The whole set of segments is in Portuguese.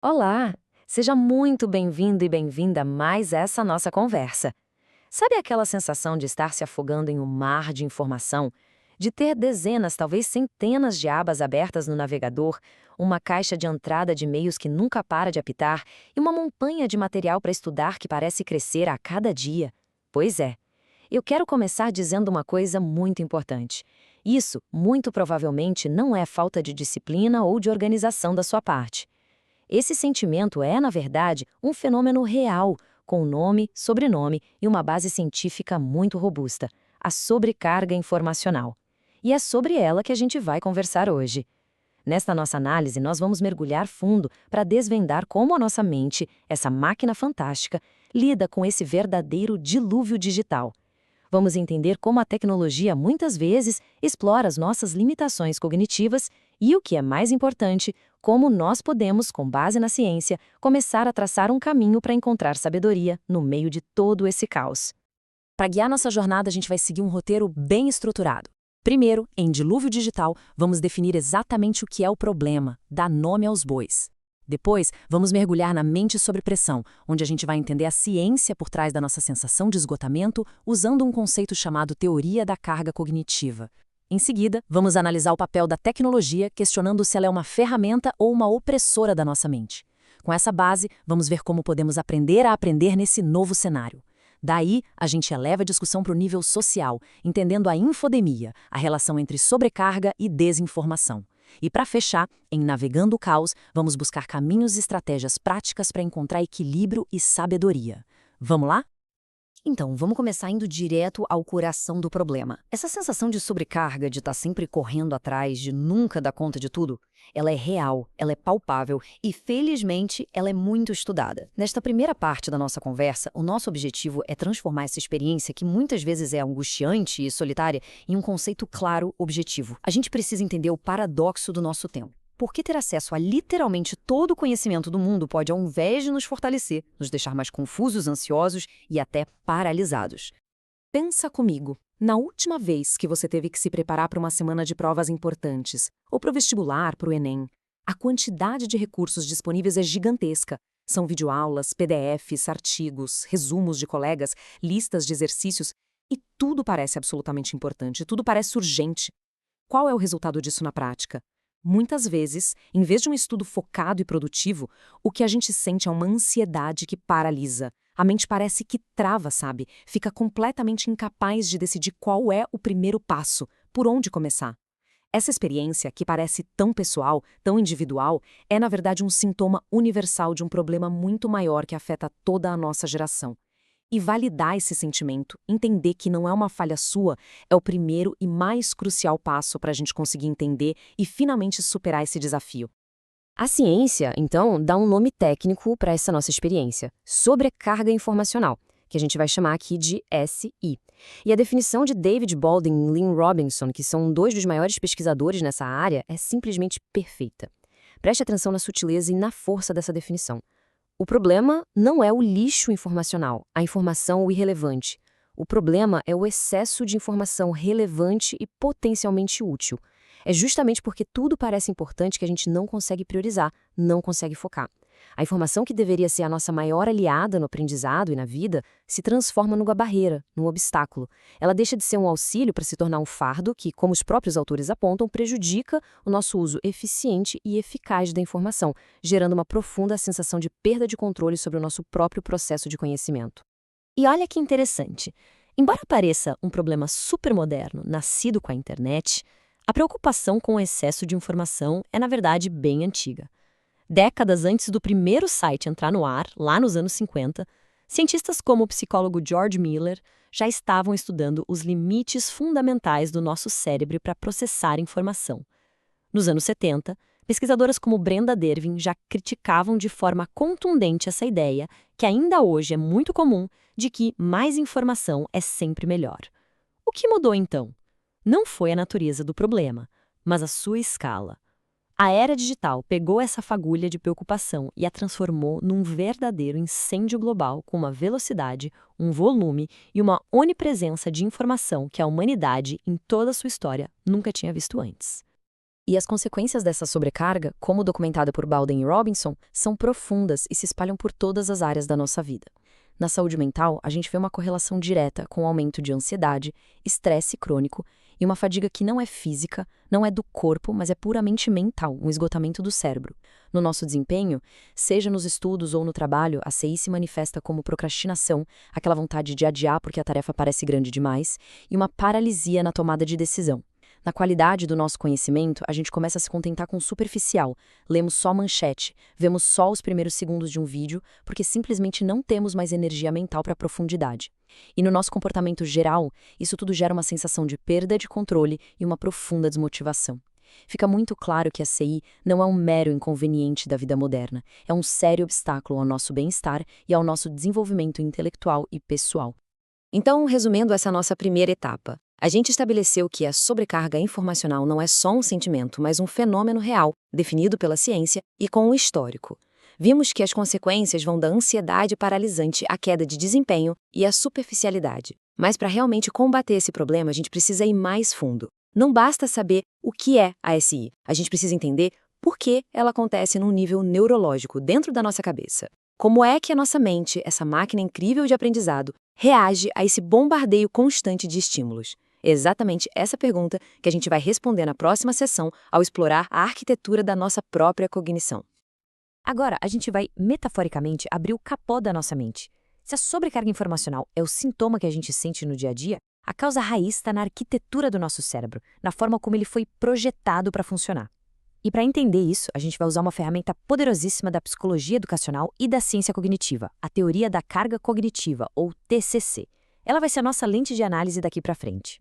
Olá! Seja muito bem-vindo e bem-vinda a mais essa nossa conversa. Sabe aquela sensação de estar se afogando em um mar de informação? De ter dezenas, talvez centenas de abas abertas no navegador, uma caixa de entrada de e-mails que nunca para de apitar e uma montanha de material para estudar que parece crescer a cada dia? Pois é. Eu quero começar dizendo uma coisa muito importante. Isso, muito provavelmente, não é falta de disciplina ou de organização da sua parte. Esse sentimento é, na verdade, um fenômeno real, com nome, sobrenome e uma base científica muito robusta, a sobrecarga informacional. E é sobre ela que a gente vai conversar hoje. Nesta nossa análise, nós vamos mergulhar fundo para desvendar como a nossa mente, essa máquina fantástica, lida com esse verdadeiro dilúvio digital. Vamos entender como a tecnologia muitas vezes explora as nossas limitações cognitivas e, o que é mais importante, como nós podemos, com base na ciência, começar a traçar um caminho para encontrar sabedoria no meio de todo esse caos. Para guiar nossa jornada, a gente vai seguir um roteiro bem estruturado. Primeiro, em Dilúvio Digital, vamos definir exatamente o que é o problema, dar nome aos bois. Depois, vamos mergulhar na mente sob pressão, onde a gente vai entender a ciência por trás da nossa sensação de esgotamento, usando um conceito chamado teoria da carga cognitiva. Em seguida, vamos analisar o papel da tecnologia, questionando se ela é uma ferramenta ou uma opressora da nossa mente. Com essa base, vamos ver como podemos aprender a aprender nesse novo cenário. Daí, a gente eleva a discussão para o nível social, entendendo a infodemia, a relação entre sobrecarga e desinformação. E para fechar, em Navegando o Caos, vamos buscar caminhos e estratégias práticas para encontrar equilíbrio e sabedoria. Vamos lá? Então, vamos começar indo direto ao coração do problema. Essa sensação de sobrecarga, de estar sempre correndo atrás, de nunca dar conta de tudo, ela é real, ela é palpável e, felizmente, ela é muito estudada. Nesta primeira parte da nossa conversa, o nosso objetivo é transformar essa experiência, que muitas vezes é angustiante e solitária, em um conceito claro, objetivo. A gente precisa entender o paradoxo do nosso tempo. Por que ter acesso a literalmente todo o conhecimento do mundo pode, ao invés de nos fortalecer, nos deixar mais confusos, ansiosos e até paralisados? Pensa comigo. Na última vez que você teve que se preparar para uma semana de provas importantes, ou para o vestibular, para o Enem, a quantidade de recursos disponíveis é gigantesca. São videoaulas, PDFs, artigos, resumos de colegas, listas de exercícios, e tudo parece absolutamente importante, tudo parece urgente. Qual é o resultado disso na prática? Muitas vezes, em vez de um estudo focado e produtivo, o que a gente sente é uma ansiedade que paralisa. A mente parece que trava, sabe? Fica completamente incapaz de decidir qual é o primeiro passo, por onde começar. Essa experiência, que parece tão pessoal, tão individual, é na verdade um sintoma universal de um problema muito maior que afeta toda a nossa geração. E validar esse sentimento, entender que não é uma falha sua, é o primeiro e mais crucial passo para a gente conseguir entender e finalmente superar esse desafio. A ciência, então, dá um nome técnico para essa nossa experiência: sobrecarga informacional, que a gente vai chamar aqui de SI. E a definição de David Baldwin e Lynn Robinson, que são dois dos maiores pesquisadores nessa área, é simplesmente perfeita. Preste atenção na sutileza e na força dessa definição. O problema não é o lixo informacional, a informação irrelevante. O problema é o excesso de informação relevante e potencialmente útil. É justamente porque tudo parece importante que a gente não consegue priorizar, não consegue focar. A informação que deveria ser a nossa maior aliada no aprendizado e na vida se transforma numa barreira, num obstáculo. Ela deixa de ser um auxílio para se tornar um fardo que, como os próprios autores apontam, prejudica o nosso uso eficiente e eficaz da informação, gerando uma profunda sensação de perda de controle sobre o nosso próprio processo de conhecimento. E olha que interessante. Embora pareça um problema supermoderno, nascido com a internet, a preocupação com o excesso de informação é, na verdade, bem antiga. Décadas antes do primeiro site entrar no ar, lá nos anos 50, cientistas como o psicólogo George Miller já estavam estudando os limites fundamentais do nosso cérebro para processar informação. Nos anos 70, pesquisadoras como Brenda Dervin já criticavam de forma contundente essa ideia, que ainda hoje é muito comum, de que mais informação é sempre melhor. O que mudou então? Não foi a natureza do problema, mas a sua escala. A era digital pegou essa fagulha de preocupação e a transformou num verdadeiro incêndio global com uma velocidade, um volume e uma onipresença de informação que a humanidade, em toda a sua história, nunca tinha visto antes. E as consequências dessa sobrecarga, como documentada por Baldwin e Robinson, são profundas e se espalham por todas as áreas da nossa vida. Na saúde mental, a gente vê uma correlação direta com o aumento de ansiedade, estresse crônico e uma fadiga que não é física, não é do corpo, mas é puramente mental, um esgotamento do cérebro. No nosso desempenho, seja nos estudos ou no trabalho, a CI se manifesta como procrastinação, aquela vontade de adiar porque a tarefa parece grande demais, e uma paralisia na tomada de decisão. Na qualidade do nosso conhecimento, a gente começa a se contentar com o superficial. Lemos só manchete, vemos só os primeiros segundos de um vídeo, porque simplesmente não temos mais energia mental para a profundidade. E no nosso comportamento geral, isso tudo gera uma sensação de perda de controle e uma profunda desmotivação. Fica muito claro que a CI não é um mero inconveniente da vida moderna, é um sério obstáculo ao nosso bem-estar e ao nosso desenvolvimento intelectual e pessoal. Então, resumindo essa nossa primeira etapa, a gente estabeleceu que a sobrecarga informacional não é só um sentimento, mas um fenômeno real, definido pela ciência e com o histórico. Vimos que as consequências vão da ansiedade paralisante à queda de desempenho e à superficialidade. Mas para realmente combater esse problema, a gente precisa ir mais fundo. Não basta saber o que é a SI, a gente precisa entender por que ela acontece num nível neurológico dentro da nossa cabeça. Como é que a nossa mente, essa máquina incrível de aprendizado, reage a esse bombardeio constante de estímulos? É exatamente essa pergunta que a gente vai responder na próxima sessão ao explorar a arquitetura da nossa própria cognição. Agora, a gente vai, metaforicamente, abrir o capô da nossa mente. Se a sobrecarga informacional é o sintoma que a gente sente no dia a dia, a causa raiz está na arquitetura do nosso cérebro, na forma como ele foi projetado para funcionar. E para entender isso, a gente vai usar uma ferramenta poderosíssima da psicologia educacional e da ciência cognitiva, a teoria da carga cognitiva, ou TCC. Ela vai ser a nossa lente de análise daqui para frente.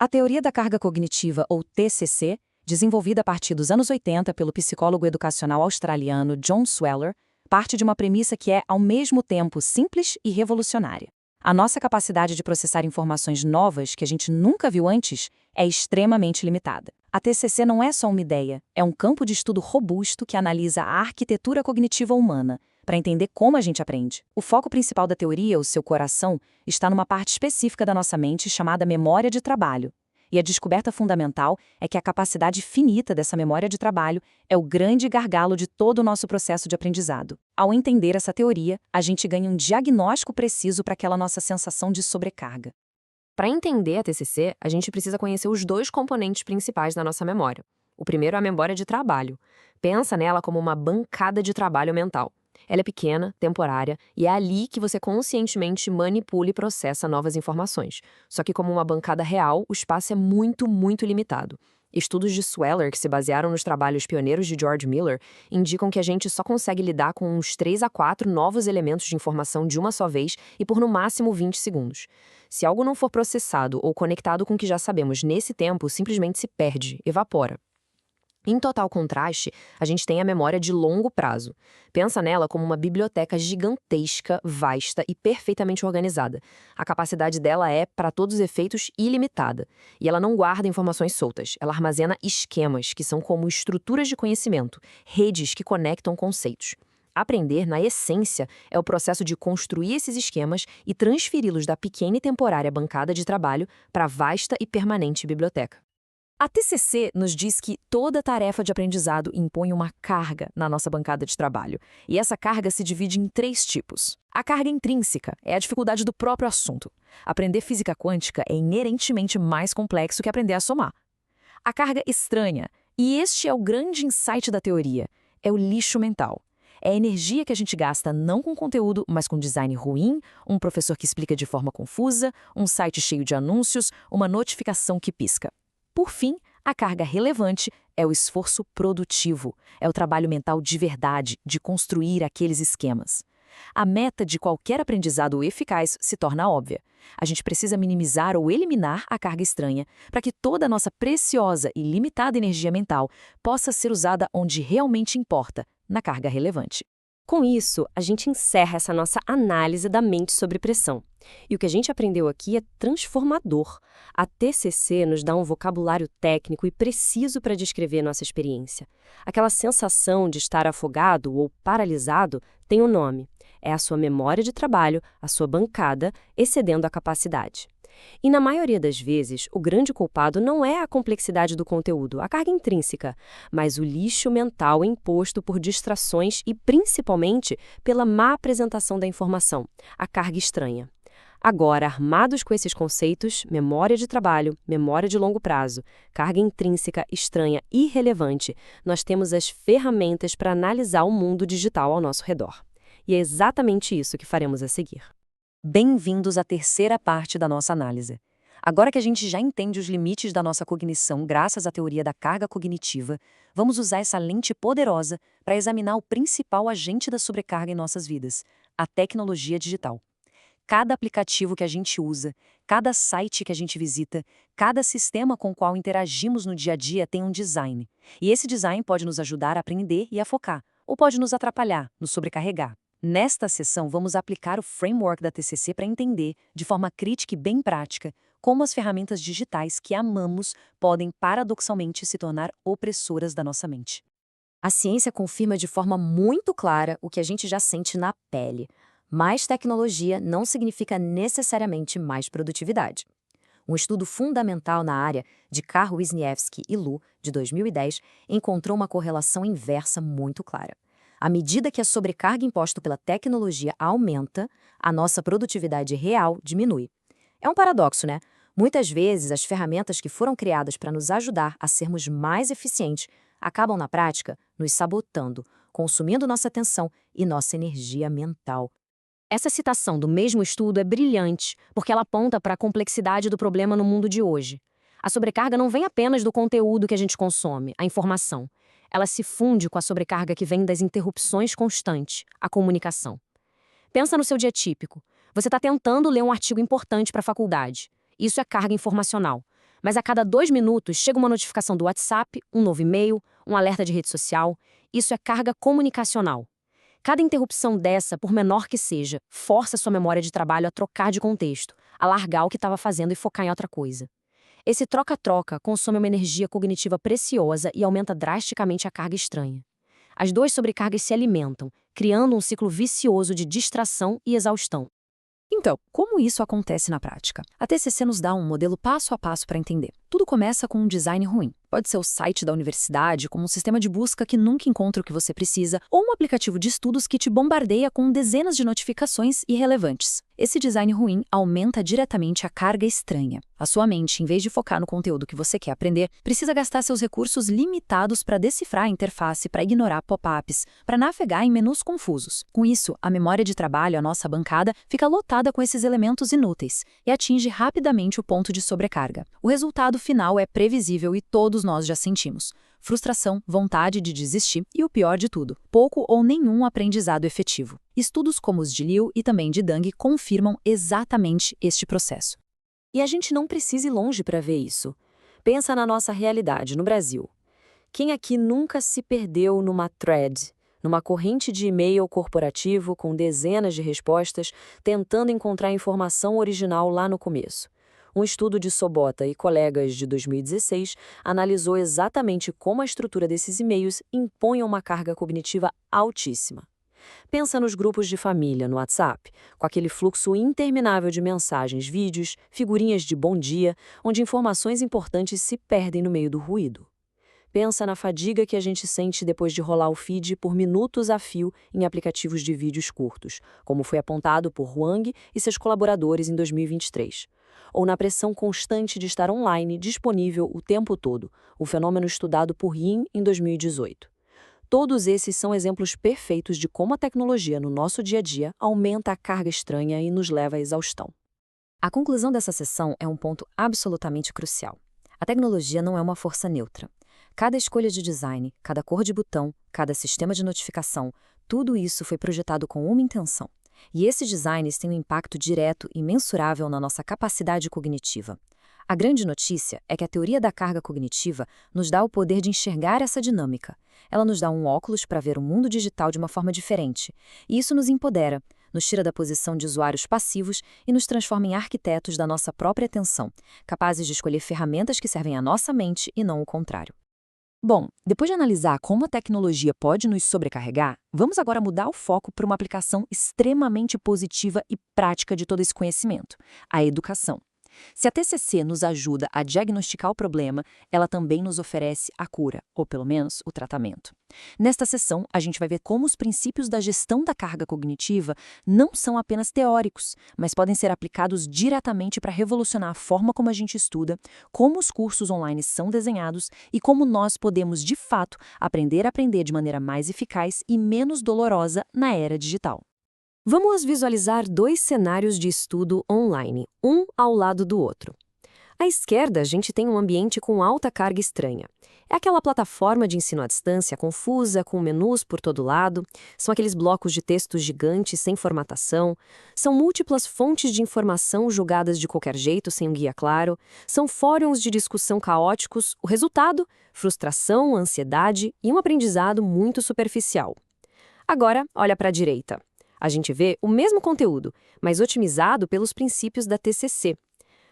A teoria da carga cognitiva, ou TCC, desenvolvida a partir dos anos 80 pelo psicólogo educacional australiano John Sweller, parte de uma premissa que é, ao mesmo tempo, simples e revolucionária. A nossa capacidade de processar informações novas que a gente nunca viu antes é extremamente limitada. A TCC não é só uma ideia, é um campo de estudo robusto que analisa a arquitetura cognitiva humana, para entender como a gente aprende. O foco principal da teoria, o seu coração, está numa parte específica da nossa mente chamada memória de trabalho. E a descoberta fundamental é que a capacidade finita dessa memória de trabalho é o grande gargalo de todo o nosso processo de aprendizado. Ao entender essa teoria, a gente ganha um diagnóstico preciso para aquela nossa sensação de sobrecarga. Para entender a TCC, a gente precisa conhecer os dois componentes principais da nossa memória. O primeiro é a memória de trabalho. Pensa nela como uma bancada de trabalho mental. Ela é pequena, temporária, e é ali que você conscientemente manipula e processa novas informações. Só que como uma bancada real, o espaço é muito, muito limitado. Estudos de Sweller, que se basearam nos trabalhos pioneiros de George Miller, indicam que a gente só consegue lidar com uns 3 a 4 novos elementos de informação de uma só vez e por no máximo 20 segundos. Se algo não for processado ou conectado com o que já sabemos nesse tempo, simplesmente se perde, evapora. Em total contraste, a gente tem a memória de longo prazo. Pensa nela como uma biblioteca gigantesca, vasta e perfeitamente organizada. A capacidade dela é, para todos os efeitos, ilimitada. E ela não guarda informações soltas, ela armazena esquemas, que são como estruturas de conhecimento, redes que conectam conceitos. Aprender, na essência, é o processo de construir esses esquemas e transferi-los da pequena e temporária bancada de trabalho para a vasta e permanente biblioteca. A TCC nos diz que toda tarefa de aprendizado impõe uma carga na nossa bancada de trabalho. E essa carga se divide em 3 tipos. A carga intrínseca é a dificuldade do próprio assunto. Aprender física quântica é inerentemente mais complexo que aprender a somar. A carga estranha, e este é o grande insight da teoria, é o lixo mental. É a energia que a gente gasta não com conteúdo, mas com design ruim, um professor que explica de forma confusa, um site cheio de anúncios, uma notificação que pisca. Por fim, a carga relevante é o esforço produtivo, é o trabalho mental de verdade, de construir aqueles esquemas. A meta de qualquer aprendizado eficaz se torna óbvia. A gente precisa minimizar ou eliminar a carga estranha para que toda a nossa preciosa e limitada energia mental possa ser usada onde realmente importa, na carga relevante. Com isso, a gente encerra essa nossa análise da mente sob pressão. E o que a gente aprendeu aqui é transformador. A TCC nos dá um vocabulário técnico e preciso para descrever nossa experiência. Aquela sensação de estar afogado ou paralisado tem um nome. É a sua memória de trabalho, a sua bancada, excedendo a capacidade. E na maioria das vezes, o grande culpado não é a complexidade do conteúdo, a carga intrínseca, mas o lixo mental imposto por distrações e, principalmente, pela má apresentação da informação, a carga estranha. Agora, armados com esses conceitos, memória de trabalho, memória de longo prazo, carga intrínseca, estranha e irrelevante, nós temos as ferramentas para analisar o mundo digital ao nosso redor. E é exatamente isso que faremos a seguir. Bem-vindos à terceira parte da nossa análise. Agora que a gente já entende os limites da nossa cognição graças à teoria da carga cognitiva, vamos usar essa lente poderosa para examinar o principal agente da sobrecarga em nossas vidas, a tecnologia digital. Cada aplicativo que a gente usa, cada site que a gente visita, cada sistema com o qual interagimos no dia a dia tem um design. E esse design pode nos ajudar a aprender e a focar, ou pode nos atrapalhar, nos sobrecarregar. Nesta sessão, vamos aplicar o framework da TCC para entender, de forma crítica e bem prática, como as ferramentas digitais que amamos podem paradoxalmente se tornar opressoras da nossa mente. A ciência confirma de forma muito clara o que a gente já sente na pele. Mais tecnologia não significa necessariamente mais produtividade. Um estudo fundamental na área, de Karl Wisniewski e Lu, de 2010, encontrou uma correlação inversa muito clara. À medida que a sobrecarga imposta pela tecnologia aumenta, a nossa produtividade real diminui. É um paradoxo, né? Muitas vezes, as ferramentas que foram criadas para nos ajudar a sermos mais eficientes acabam, na prática, nos sabotando, consumindo nossa atenção e nossa energia mental. Essa citação do mesmo estudo é brilhante, porque ela aponta para a complexidade do problema no mundo de hoje. A sobrecarga não vem apenas do conteúdo que a gente consome, a informação. Ela se funde com a sobrecarga que vem das interrupções constantes, a comunicação. Pensa no seu dia típico. Você está tentando ler um artigo importante para a faculdade. Isso é carga informacional. Mas a cada 2 minutos chega uma notificação do WhatsApp, um novo e-mail, um alerta de rede social. Isso é carga comunicacional. Cada interrupção dessa, por menor que seja, força sua memória de trabalho a trocar de contexto, a largar o que estava fazendo e focar em outra coisa. Esse troca-troca consome uma energia cognitiva preciosa e aumenta drasticamente a carga estranha. As duas sobrecargas se alimentam, criando um ciclo vicioso de distração e exaustão. Então, como isso acontece na prática? A TCC nos dá um modelo passo a passo para entender. Tudo começa com um design ruim. Pode ser o site da universidade, como um sistema de busca que nunca encontra o que você precisa, ou um aplicativo de estudos que te bombardeia com dezenas de notificações irrelevantes. Esse design ruim aumenta diretamente a carga estranha. A sua mente, em vez de focar no conteúdo que você quer aprender, precisa gastar seus recursos limitados para decifrar a interface, para ignorar pop-ups, para navegar em menus confusos. Com isso, a memória de trabalho, a nossa bancada, fica lotada com esses elementos inúteis e atinge rapidamente o ponto de sobrecarga. O resultado final é previsível e todos nós já sentimos: frustração, vontade de desistir e, o pior de tudo, pouco ou nenhum aprendizado efetivo. Estudos como os de Liu e também de Deng confirmam exatamente este processo. E a gente não precisa ir longe para ver isso. Pensa na nossa realidade no Brasil. Quem aqui nunca se perdeu numa thread, numa corrente de e-mail corporativo com dezenas de respostas, tentando encontrar informação original lá no começo? Um estudo de Sobota e colegas de 2016 analisou exatamente como a estrutura desses e-mails impõe uma carga cognitiva altíssima. Pensa nos grupos de família no WhatsApp, com aquele fluxo interminável de mensagens, vídeos, figurinhas de bom dia, onde informações importantes se perdem no meio do ruído. Pensa na fadiga que a gente sente depois de rolar o feed por minutos a fio em aplicativos de vídeos curtos, como foi apontado por Huang e seus colaboradores em 2023. Ou na pressão constante de estar online, disponível o tempo todo, o fenômeno estudado por Yin em 2018. Todos esses são exemplos perfeitos de como a tecnologia no nosso dia a dia aumenta a carga estranha e nos leva à exaustão. A conclusão dessa sessão é um ponto absolutamente crucial. A tecnologia não é uma força neutra. Cada escolha de design, cada cor de botão, cada sistema de notificação, tudo isso foi projetado com uma intenção. E esses designs têm um impacto direto e mensurável na nossa capacidade cognitiva. A grande notícia é que a teoria da carga cognitiva nos dá o poder de enxergar essa dinâmica. Ela nos dá um óculos para ver o mundo digital de uma forma diferente. E isso nos empodera, nos tira da posição de usuários passivos e nos transforma em arquitetos da nossa própria atenção, capazes de escolher ferramentas que servem à nossa mente e não o contrário. Bom, depois de analisar como a tecnologia pode nos sobrecarregar, vamos agora mudar o foco para uma aplicação extremamente positiva e prática de todo esse conhecimento: a educação. Se a TCC nos ajuda a diagnosticar o problema, ela também nos oferece a cura, ou pelo menos o tratamento. Nesta sessão, a gente vai ver como os princípios da gestão da carga cognitiva não são apenas teóricos, mas podem ser aplicados diretamente para revolucionar a forma como a gente estuda, como os cursos online são desenhados e como nós podemos, de fato, aprender a aprender de maneira mais eficaz e menos dolorosa na era digital. Vamos visualizar dois cenários de estudo online, um ao lado do outro. À esquerda, a gente tem um ambiente com alta carga estranha. É aquela plataforma de ensino à distância confusa, com menus por todo lado, são aqueles blocos de texto gigantes sem formatação, são múltiplas fontes de informação jogadas de qualquer jeito, sem um guia claro, são fóruns de discussão caóticos, o resultado? Frustração, ansiedade e um aprendizado muito superficial. Agora, olha para a direita. A gente vê o mesmo conteúdo, mas otimizado pelos princípios da TCC.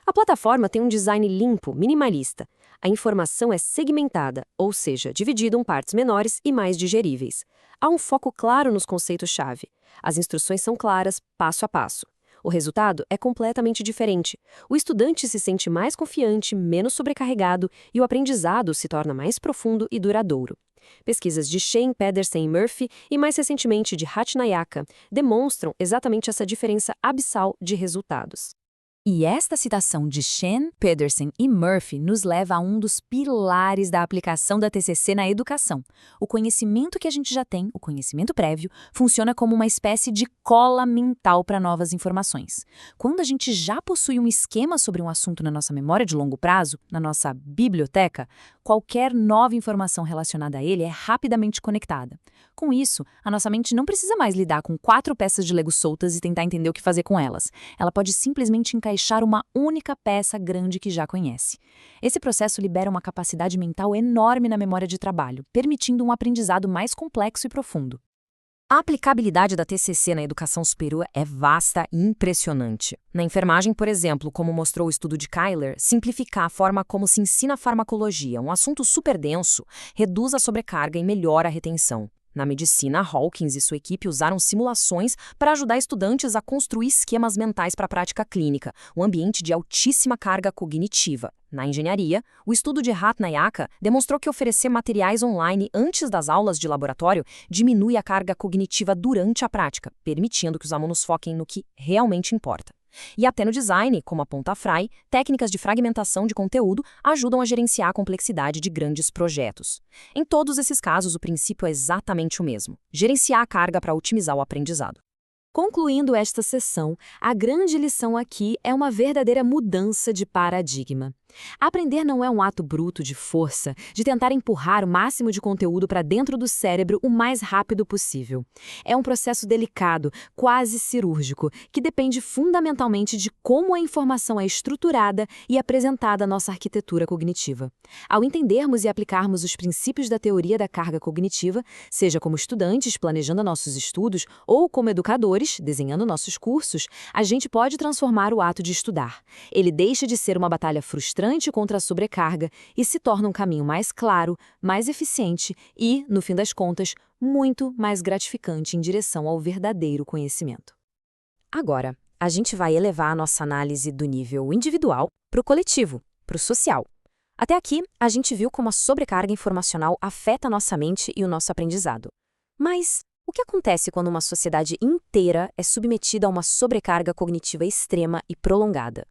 A plataforma tem um design limpo, minimalista. A informação é segmentada, ou seja, dividida em partes menores e mais digeríveis. Há um foco claro nos conceitos-chave. As instruções são claras, passo a passo. O resultado é completamente diferente. O estudante se sente mais confiante, menos sobrecarregado e o aprendizado se torna mais profundo e duradouro. Pesquisas de Shen, Pedersen e Murphy, e mais recentemente de Hatnayaka, demonstram exatamente essa diferença abissal de resultados. E esta citação de Shen, Pedersen e Murphy nos leva a um dos pilares da aplicação da TCC na educação. O conhecimento que a gente já tem, o conhecimento prévio, funciona como uma espécie de cola mental para novas informações. Quando a gente já possui um esquema sobre um assunto na nossa memória de longo prazo, na nossa biblioteca, qualquer nova informação relacionada a ele é rapidamente conectada. Com isso, a nossa mente não precisa mais lidar com 4 peças de Lego soltas e tentar entender o que fazer com elas. Ela pode simplesmente encaixar uma única peça grande que já conhece. Esse processo libera uma capacidade mental enorme na memória de trabalho, permitindo um aprendizado mais complexo e profundo. A aplicabilidade da TCC na educação superior é vasta e impressionante. Na enfermagem, por exemplo, como mostrou o estudo de Kyler, simplificar a forma como se ensina a farmacologia, um assunto super denso, reduz a sobrecarga e melhora a retenção. Na medicina, Hawkins e sua equipe usaram simulações para ajudar estudantes a construir esquemas mentais para a prática clínica, um ambiente de altíssima carga cognitiva. Na engenharia, o estudo de Hatnayaka demonstrou que oferecer materiais online antes das aulas de laboratório diminui a carga cognitiva durante a prática, permitindo que os alunos foquem no que realmente importa. E até no design, como aponta a Frey, técnicas de fragmentação de conteúdo ajudam a gerenciar a complexidade de grandes projetos. Em todos esses casos, o princípio é exatamente o mesmo: gerenciar a carga para otimizar o aprendizado. Concluindo esta sessão, a grande lição aqui é uma verdadeira mudança de paradigma. Aprender não é um ato bruto de força, de tentar empurrar o máximo de conteúdo para dentro do cérebro o mais rápido possível. É um processo delicado, quase cirúrgico, que depende fundamentalmente de como a informação é estruturada e apresentada à nossa arquitetura cognitiva. Ao entendermos e aplicarmos os princípios da teoria da carga cognitiva, seja como estudantes planejando nossos estudos ou como educadores desenhando nossos cursos, a gente pode transformar o ato de estudar. Ele deixa de ser uma batalha frustrante contra a sobrecarga e se torna um caminho mais claro, mais eficiente e, no fim das contas, muito mais gratificante em direção ao verdadeiro conhecimento. Agora, a gente vai elevar a nossa análise do nível individual para o coletivo, para o social. Até aqui, a gente viu como a sobrecarga informacional afeta a nossa mente e o nosso aprendizado. Mas o que acontece quando uma sociedade inteira é submetida a uma sobrecarga cognitiva extrema e prolongada?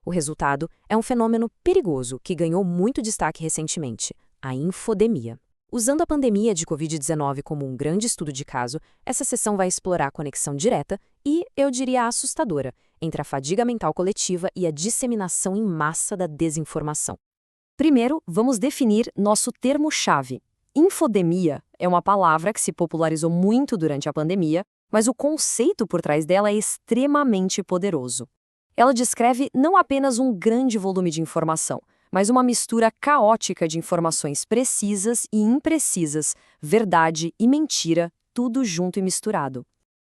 O resultado é um fenômeno perigoso que ganhou muito destaque recentemente: a infodemia. Usando a pandemia de Covid-19 como um grande estudo de caso, essa sessão vai explorar a conexão direta e, eu diria, assustadora entre a fadiga mental coletiva e a disseminação em massa da desinformação. Primeiro, vamos definir nosso termo-chave. Infodemia é uma palavra que se popularizou muito durante a pandemia, mas o conceito por trás dela é extremamente poderoso. Ela descreve não apenas um grande volume de informação, mas uma mistura caótica de informações precisas e imprecisas, verdade e mentira, tudo junto e misturado.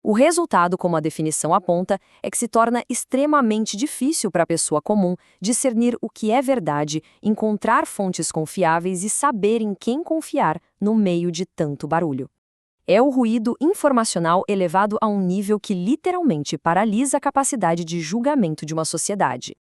O resultado, como a definição aponta, é que se torna extremamente difícil para a pessoa comum discernir o que é verdade, encontrar fontes confiáveis e saber em quem confiar no meio de tanto barulho. É o ruído informacional elevado a um nível que literalmente paralisa a capacidade de julgamento de uma sociedade.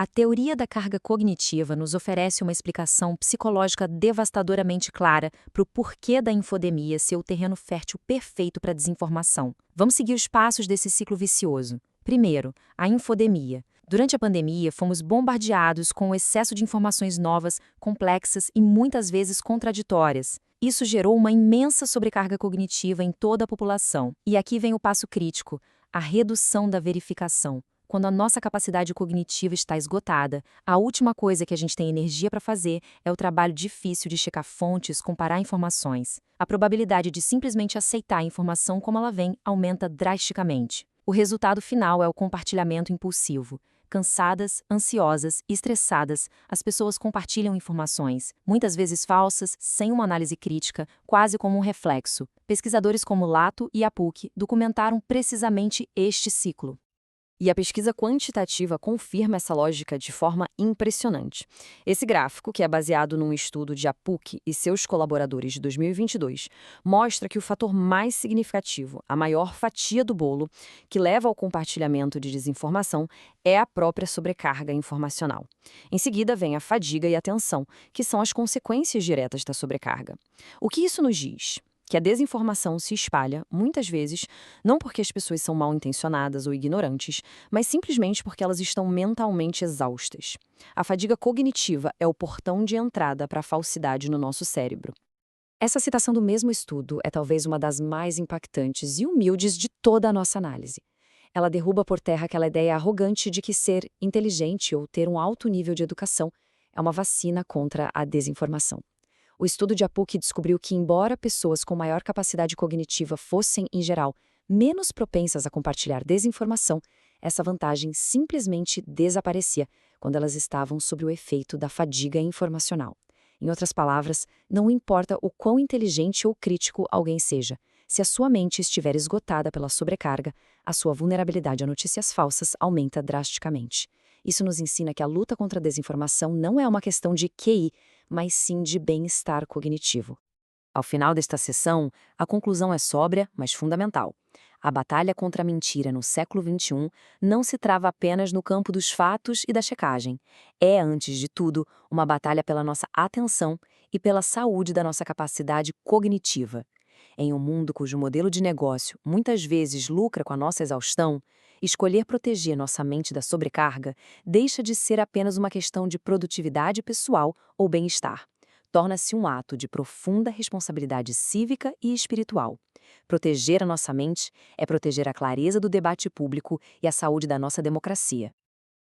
A teoria da carga cognitiva nos oferece uma explicação psicológica devastadoramente clara para o porquê da infodemia ser o terreno fértil perfeito para a desinformação. Vamos seguir os passos desse ciclo vicioso. Primeiro, a infodemia. Durante a pandemia, fomos bombardeados com o excesso de informações novas, complexas e muitas vezes contraditórias. Isso gerou uma imensa sobrecarga cognitiva em toda a população. E aqui vem o passo crítico, a redução da verificação. Quando a nossa capacidade cognitiva está esgotada, a última coisa que a gente tem energia para fazer é o trabalho difícil de checar fontes, comparar informações. A probabilidade de simplesmente aceitar a informação como ela vem aumenta drasticamente. O resultado final é o compartilhamento impulsivo. Cansadas, ansiosas e estressadas, as pessoas compartilham informações, muitas vezes falsas, sem uma análise crítica, quase como um reflexo. Pesquisadores como Lato e a PUC documentaram precisamente este ciclo. E a pesquisa quantitativa confirma essa lógica de forma impressionante. Esse gráfico, que é baseado num estudo de APUC e seus colaboradores de 2022, mostra que o fator mais significativo, a maior fatia do bolo, que leva ao compartilhamento de desinformação, é a própria sobrecarga informacional. Em seguida vem a fadiga e a tensão, que são as consequências diretas da sobrecarga. O que isso nos diz? Que a desinformação se espalha, muitas vezes, não porque as pessoas são mal intencionadas ou ignorantes, mas simplesmente porque elas estão mentalmente exaustas. A fadiga cognitiva é o portão de entrada para a falsidade no nosso cérebro. Essa citação do mesmo estudo é talvez uma das mais impactantes e humildes de toda a nossa análise. Ela derruba por terra aquela ideia arrogante de que ser inteligente ou ter um alto nível de educação é uma vacina contra a desinformação. O estudo de APUC descobriu que, embora pessoas com maior capacidade cognitiva fossem, em geral, menos propensas a compartilhar desinformação, essa vantagem simplesmente desaparecia quando elas estavam sob o efeito da fadiga informacional. Em outras palavras, não importa o quão inteligente ou crítico alguém seja, se a sua mente estiver esgotada pela sobrecarga, a sua vulnerabilidade a notícias falsas aumenta drasticamente. Isso nos ensina que a luta contra a desinformação não é uma questão de QI, mas sim de bem-estar cognitivo. Ao final desta sessão, a conclusão é sóbria, mas fundamental. A batalha contra a mentira no século XXI não se trava apenas no campo dos fatos e da checagem. É, antes de tudo, uma batalha pela nossa atenção e pela saúde da nossa capacidade cognitiva. Em um mundo cujo modelo de negócio muitas vezes lucra com a nossa exaustão, escolher proteger nossa mente da sobrecarga deixa de ser apenas uma questão de produtividade pessoal ou bem-estar. Torna-se um ato de profunda responsabilidade cívica e espiritual. Proteger a nossa mente é proteger a clareza do debate público e a saúde da nossa democracia.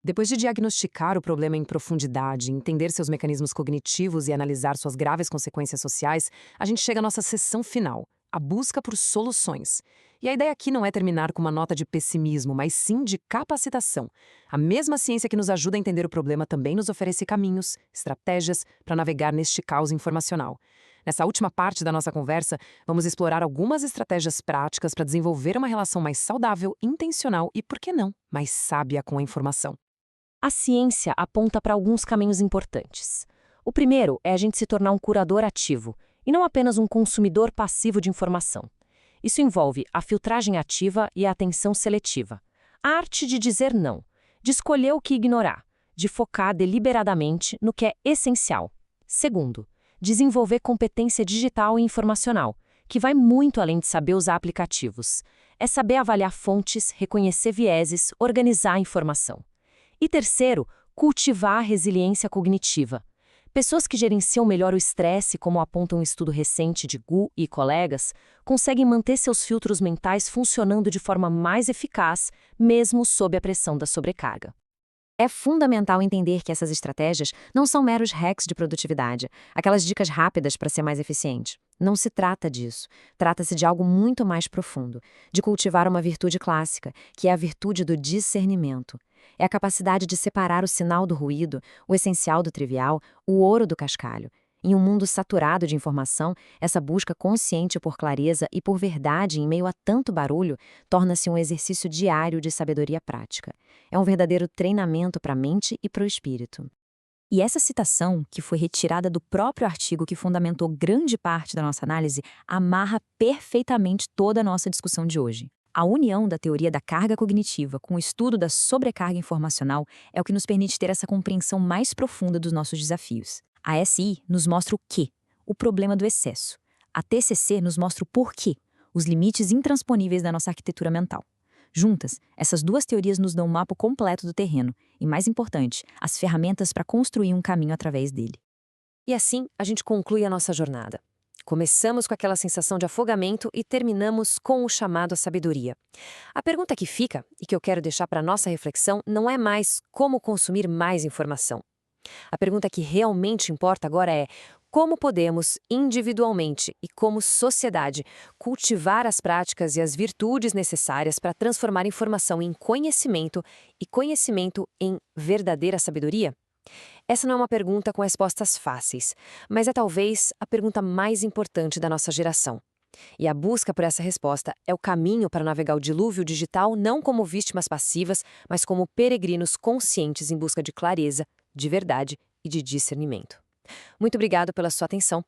Depois de diagnosticar o problema em profundidade, entender seus mecanismos cognitivos e analisar suas graves consequências sociais, a gente chega à nossa sessão final, a busca por soluções. E a ideia aqui não é terminar com uma nota de pessimismo, mas sim de capacitação. A mesma ciência que nos ajuda a entender o problema também nos oferece caminhos, estratégias para navegar neste caos informacional. Nessa última parte da nossa conversa, vamos explorar algumas estratégias práticas para desenvolver uma relação mais saudável, intencional e, por que não, mais sábia com a informação. A ciência aponta para alguns caminhos importantes. O primeiro é a gente se tornar um curador ativo, e não apenas um consumidor passivo de informação. Isso envolve a filtragem ativa e a atenção seletiva. A arte de dizer não, de escolher o que ignorar, de focar deliberadamente no que é essencial. Segundo, desenvolver competência digital e informacional, que vai muito além de saber usar aplicativos. É saber avaliar fontes, reconhecer vieses, organizar a informação. E terceiro, cultivar a resiliência cognitiva. Pessoas que gerenciam melhor o estresse, como aponta um estudo recente de Gu e colegas, conseguem manter seus filtros mentais funcionando de forma mais eficaz, mesmo sob a pressão da sobrecarga. É fundamental entender que essas estratégias não são meros hacks de produtividade, aquelas dicas rápidas para ser mais eficiente. Não se trata disso. Trata-se de algo muito mais profundo, de cultivar uma virtude clássica, que é a virtude do discernimento. É a capacidade de separar o sinal do ruído, o essencial do trivial, o ouro do cascalho. Em um mundo saturado de informação, essa busca consciente por clareza e por verdade em meio a tanto barulho torna-se um exercício diário de sabedoria prática. É um verdadeiro treinamento para a mente e para o espírito. E essa citação, que foi retirada do próprio artigo que fundamentou grande parte da nossa análise, amarra perfeitamente toda a nossa discussão de hoje. A união da teoria da carga cognitiva com o estudo da sobrecarga informacional é o que nos permite ter essa compreensão mais profunda dos nossos desafios. A SI nos mostra o quê? O problema do excesso. A TCC nos mostra o porquê, os limites intransponíveis da nossa arquitetura mental. Juntas, essas duas teorias nos dão um mapa completo do terreno e, mais importante, as ferramentas para construir um caminho através dele. E assim, a gente conclui a nossa jornada. Começamos com aquela sensação de afogamento e terminamos com o chamado à sabedoria. A pergunta que fica, e que eu quero deixar para nossa reflexão, não é mais como consumir mais informação. A pergunta que realmente importa agora é como podemos, individualmente e como sociedade, cultivar as práticas e as virtudes necessárias para transformar informação em conhecimento e conhecimento em verdadeira sabedoria? Essa não é uma pergunta com respostas fáceis, mas é talvez a pergunta mais importante da nossa geração. E a busca por essa resposta é o caminho para navegar o dilúvio digital não como vítimas passivas, mas como peregrinos conscientes em busca de clareza, de verdade e de discernimento. Muito obrigado pela sua atenção.